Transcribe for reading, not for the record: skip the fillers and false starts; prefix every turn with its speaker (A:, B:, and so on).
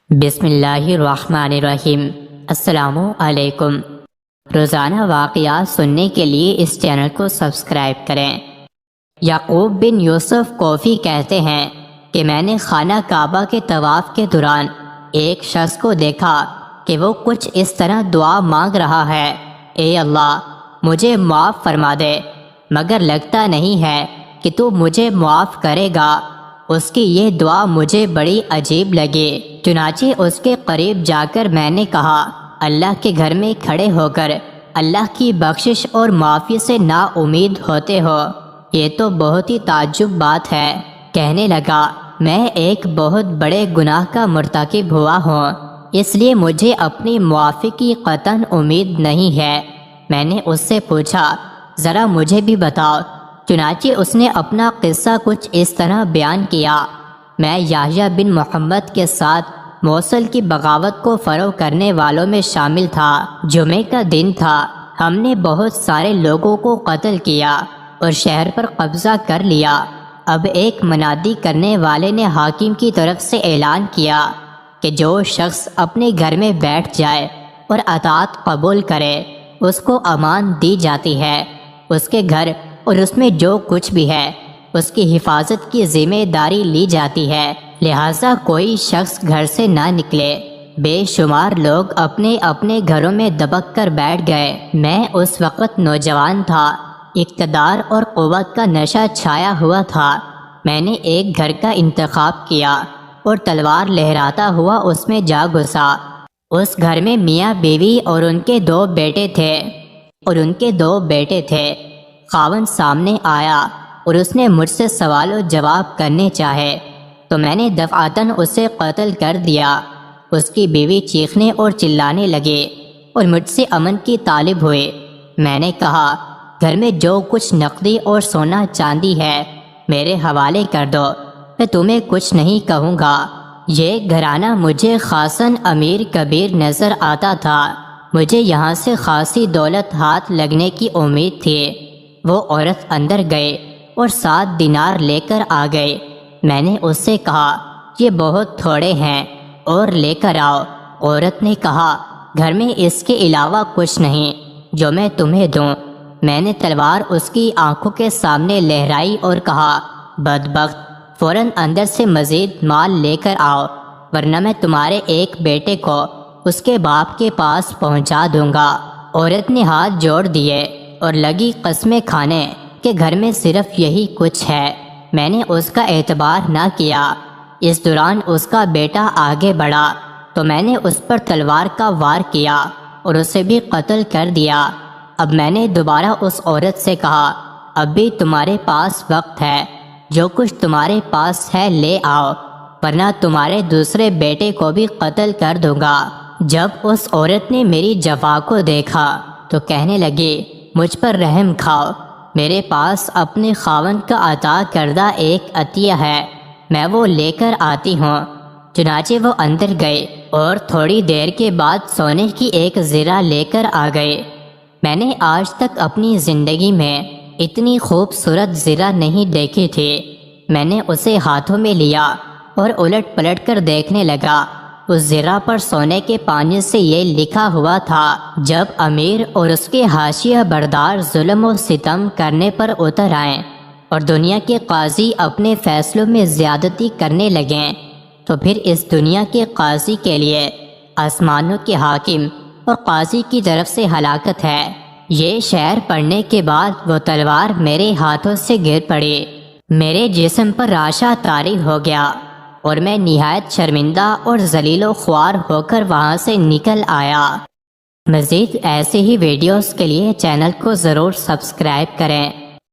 A: بسم اللہ الرحمن الرحیم۔ السلام علیکم۔ روزانہ واقعات سننے کے لیے اس چینل کو سبسکرائب کریں۔ یعقوب بن یوسف کوفی کہتے ہیں کہ میں نے خانہ کعبہ کے طواف کے دوران ایک شخص کو دیکھا کہ وہ کچھ اس طرح دعا مانگ رہا ہے: اے اللہ مجھے معاف فرما دے، مگر لگتا نہیں ہے کہ تو مجھے معاف کرے گا۔ اس کی یہ دعا مجھے بڑی عجیب لگی، چنانچہ اس کے قریب جا کر میں نے کہا: اللہ کے گھر میں کھڑے ہو کر اللہ کی بخشش اور معافی سے نا امید ہوتے ہو، یہ تو بہت ہی تعجب بات ہے۔ کہنے لگا: میں ایک بہت بڑے گناہ کا مرتکب ہوا ہوں، اس لیے مجھے اپنی معافی کی قطعاً امید نہیں ہے۔ میں نے اس سے پوچھا: ذرا مجھے بھی بتاؤ۔ چنانچہ اس نے اپنا قصہ کچھ اس طرح بیان کیا: میں یحییٰ بن محمد کے ساتھ موصل کی بغاوت کو فروغ کرنے والوں میں شامل تھا۔ جمعے کا دن تھا، ہم نے بہت سارے لوگوں کو قتل کیا اور شہر پر قبضہ کر لیا۔ اب ایک منادی کرنے والے نے حاکم کی طرف سے اعلان کیا کہ جو شخص اپنے گھر میں بیٹھ جائے اور اطاعت قبول کرے اس کو امان دی جاتی ہے، اس کے گھر اور اس میں جو کچھ بھی ہے اس کی حفاظت کی ذمہ داری لی جاتی ہے، لہٰذا کوئی شخص گھر سے نہ نکلے۔ بے شمار لوگ اپنے اپنے گھروں میں دبک کر بیٹھ گئے۔ میں اس وقت نوجوان تھا، اقتدار اور قوت کا نشہ چھایا ہوا تھا۔ میں نے ایک گھر کا انتخاب کیا اور تلوار لہراتا ہوا اس میں جا گھسا۔ اس گھر میں میاں بیوی اور ان کے دو بیٹے تھے۔ خاوند سامنے آیا اور اس نے مجھ سے سوال و جواب کرنے چاہے تو میں نے دفعتاً اسے قتل کر دیا۔ اس کی بیوی چیخنے اور چلانے لگے اور مجھ سے امن کی طالب ہوئے۔ میں نے کہا: گھر میں جو کچھ نقدی اور سونا چاندی ہے میرے حوالے کر دو، میں تمہیں کچھ نہیں کہوں گا۔ یہ گھرانہ مجھے خاصاً امیر کبیر نظر آتا تھا، مجھے یہاں سے خاصی دولت ہاتھ لگنے کی امید تھی۔ وہ عورت اندر گئے اور 7 دینار لے کر آ گئے۔ میں نے اس سے کہا: یہ بہت تھوڑے ہیں اور لے کر آؤ۔ عورت نے کہا: گھر میں اس کے علاوہ کچھ نہیں جو میں تمہیں دوں۔ میں نے تلوار اس کی آنکھوں کے سامنے لہرائی اور کہا: بدبخت، فوراً اندر سے مزید مال لے کر آؤ، ورنہ میں تمہارے ایک بیٹے کو اس کے باپ کے پاس پہنچا دوں گا۔ عورت نے ہاتھ جوڑ دیے اور لگی قسمیں کھانے کہ گھر میں صرف یہی کچھ ہے۔ میں نے اس کا اعتبار نہ کیا۔ اس دوران اس کا بیٹا آگے بڑھا تو میں نے اس پر تلوار کا وار کیا اور اسے بھی قتل کر دیا۔ اب میں نے دوبارہ اس عورت سے کہا: اب بھی تمہارے پاس وقت ہے، جو کچھ تمہارے پاس ہے لے آؤ، ورنہ تمہارے دوسرے بیٹے کو بھی قتل کر دوں گا۔ جب اس عورت نے میری جفا کو دیکھا تو کہنے لگی: مجھ پر رحم کھاؤ، میرے پاس اپنے خاوند کا عطا کردہ ایک عطیہ ہے، میں وہ لے کر آتی ہوں۔ چنانچہ وہ اندر گئے اور تھوڑی دیر کے بعد سونے کی ایک زرہ لے کر آ گئے۔ میں نے آج تک اپنی زندگی میں اتنی خوبصورت زرہ نہیں دیکھی تھی۔ میں نے اسے ہاتھوں میں لیا اور الٹ پلٹ کر دیکھنے لگا۔ اس زرہ پر سونے کے پانی سے یہ لکھا ہوا تھا: جب امیر اور اس کے حاشیہ بردار ظلم و ستم کرنے پر اتر آئیں اور دنیا کے قاضی اپنے فیصلوں میں زیادتی کرنے لگیں تو پھر اس دنیا کے قاضی کے لیے آسمانوں کے حاکم اور قاضی کی طرف سے ہلاکت ہے۔ یہ شعر پڑھنے کے بعد وہ تلوار میرے ہاتھوں سے گر پڑی، میرے جسم پر راشا طاری ہو گیا اور میں نہایت شرمندہ اور ذلیل و خوار ہو کر وہاں سے نکل آیا۔ مزید ایسے ہی ویڈیوز کے لیے چینل کو ضرور سبسکرائب کریں۔